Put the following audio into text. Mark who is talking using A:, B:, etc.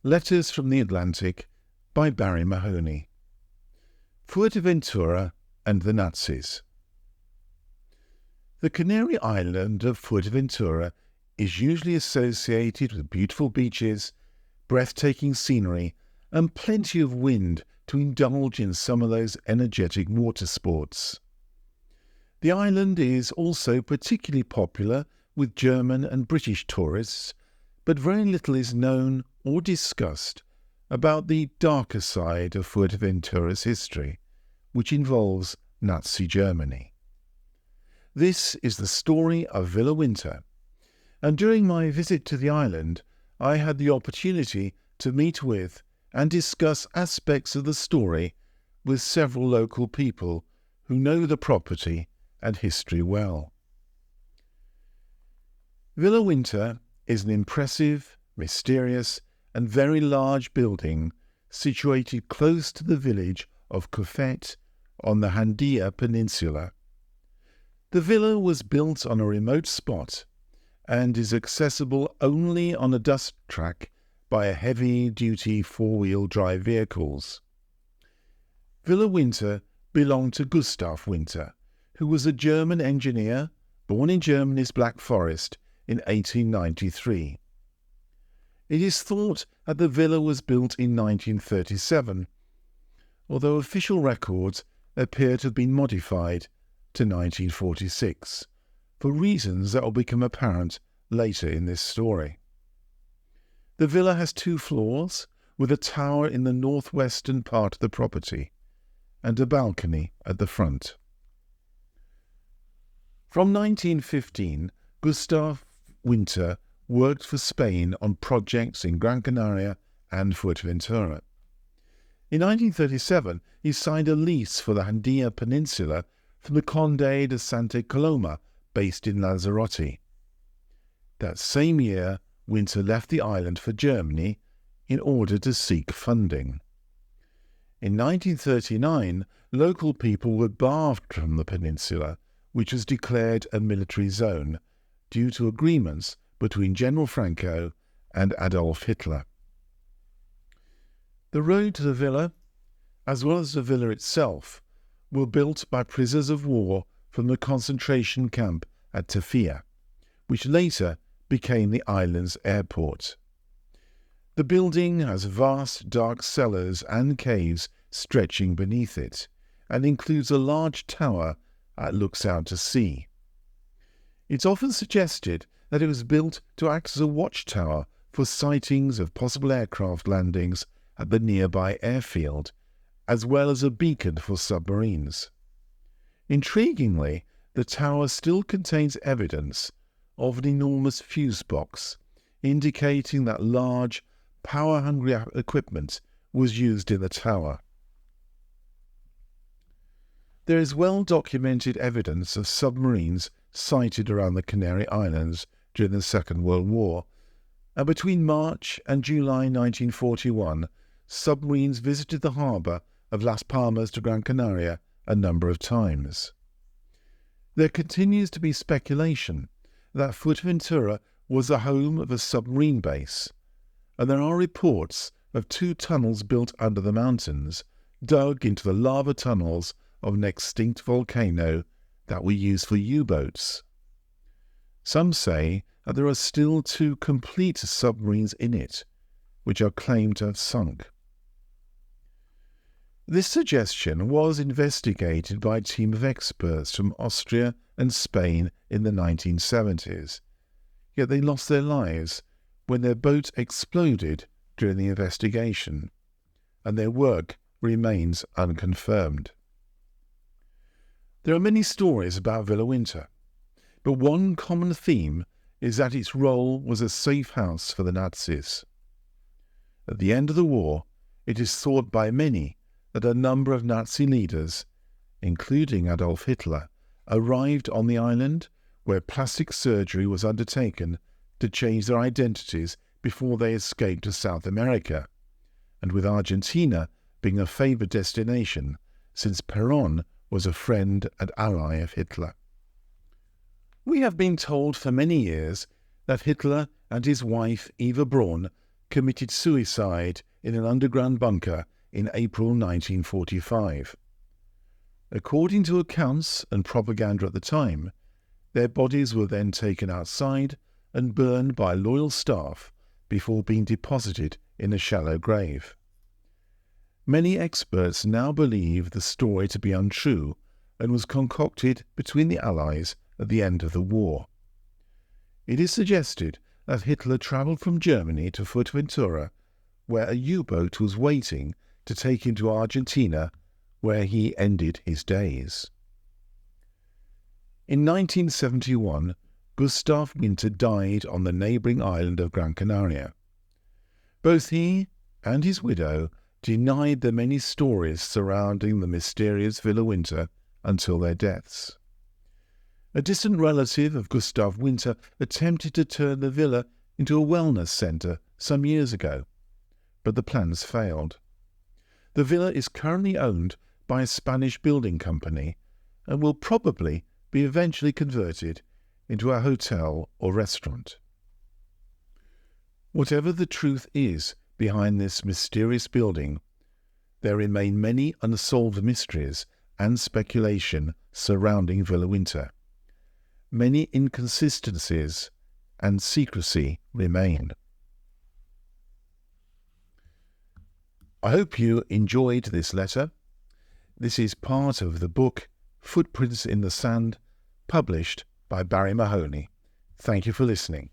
A: Letters from the Atlantic by Barrie Mahoney. Fuerteventura and the Nazis. The Canary Island of Fuerteventura is usually associated with beautiful beaches, breathtaking scenery, and plenty of wind to indulge in some of those energetic water sports. The island is also particularly popular with German and British tourists, but very little is known or discussed about the darker side of Fuerteventura's history, which involves Nazi Germany. This is the story of Villa Winter, and during my visit to the island, I had the opportunity to meet with and discuss aspects of the story with several local people who know the property and history well. Villa Winter is an impressive, mysterious, and very large building situated close to the village of Cufet on the Handia Peninsula. The villa was built on a remote spot and is accessible only on a dust track by heavy-duty four-wheel drive vehicles. Villa Winter belonged to Gustav Winter, who was a German engineer born in Germany's Black Forest in 1893. It is thought that the villa was built in 1937, although official records appear to have been modified to 1946, for reasons that will become apparent later in this story. The villa has 2 floors, with a tower in the northwestern part of the property, and a balcony at the front. From 1915, Gustav Winter worked for Spain on projects in Gran Canaria and Fuerteventura. In 1937, he signed a lease for the Handia Peninsula from the Conde de Santa Coloma, based in Lanzarote. That same year, Winter left the island for Germany in order to seek funding. In 1939, local people were barred from the peninsula, which was declared a military zone, due to agreements between General Franco and Adolf Hitler. The road to the villa, as well as the villa itself, were built by prisoners of war from the concentration camp at Tafia, which later became the island's airport. The building has vast dark cellars and caves stretching beneath it, and includes a large tower that looks out to sea. It's often suggested that it was built to act as a watchtower for sightings of possible aircraft landings at the nearby airfield, as well as a beacon for submarines. Intriguingly, the tower still contains evidence of an enormous fuse box, indicating that large, power-hungry equipment was used in the tower. There is well-documented evidence of submarines sighted around the Canary Islands during the Second World War, and between March and July 1941, submarines visited the harbour of Las Palmas de Gran Canaria a number of times. There continues to be speculation that Fuerteventura was the home of a submarine base, and there are reports of 2 tunnels built under the mountains, dug into the lava tunnels of an extinct volcano that were used for U-boats. Some say that there are still 2 complete submarines in it, which are claimed to have sunk. This suggestion was investigated by a team of experts from Austria and Spain in the 1970s, yet they lost their lives when their boat exploded during the investigation, and their work remains unconfirmed. There are many stories about Villa Winter, but one common theme is that its role was a safe house for the Nazis. At the end of the war, it is thought by many that a number of Nazi leaders, including Adolf Hitler, arrived on the island where plastic surgery was undertaken to change their identities before they escaped to South America, and with Argentina being a favoured destination since Perón was a friend and ally of Hitler. We have been told for many years that Hitler and his wife Eva Braun committed suicide in an underground bunker in April 1945. According to accounts and propaganda at the time, their bodies were then taken outside and burned by loyal staff before being deposited in a shallow grave. Many experts now believe the story to be untrue and was concocted between the Allies at the end of the war. It is suggested that Hitler travelled from Germany to Fuerteventura, where a U-boat was waiting to take him to Argentina, where he ended his days. In 1971, Gustav Winter died on the neighbouring island of Gran Canaria. Both he and his widow denied the many stories surrounding the mysterious Villa Winter until their deaths. A distant relative of Gustav Winter attempted to turn the villa into a wellness centre some years ago, but the plans failed. The villa is currently owned by a Spanish building company and will probably be eventually converted into a hotel or restaurant. Whatever the truth is behind this mysterious building, there remain many unsolved mysteries and speculation surrounding Villa Winter. Many inconsistencies and secrecy remain. I hope you enjoyed this letter. This is part of the book Footprints in the Sand, published by Barrie Mahoney. Thank you for listening.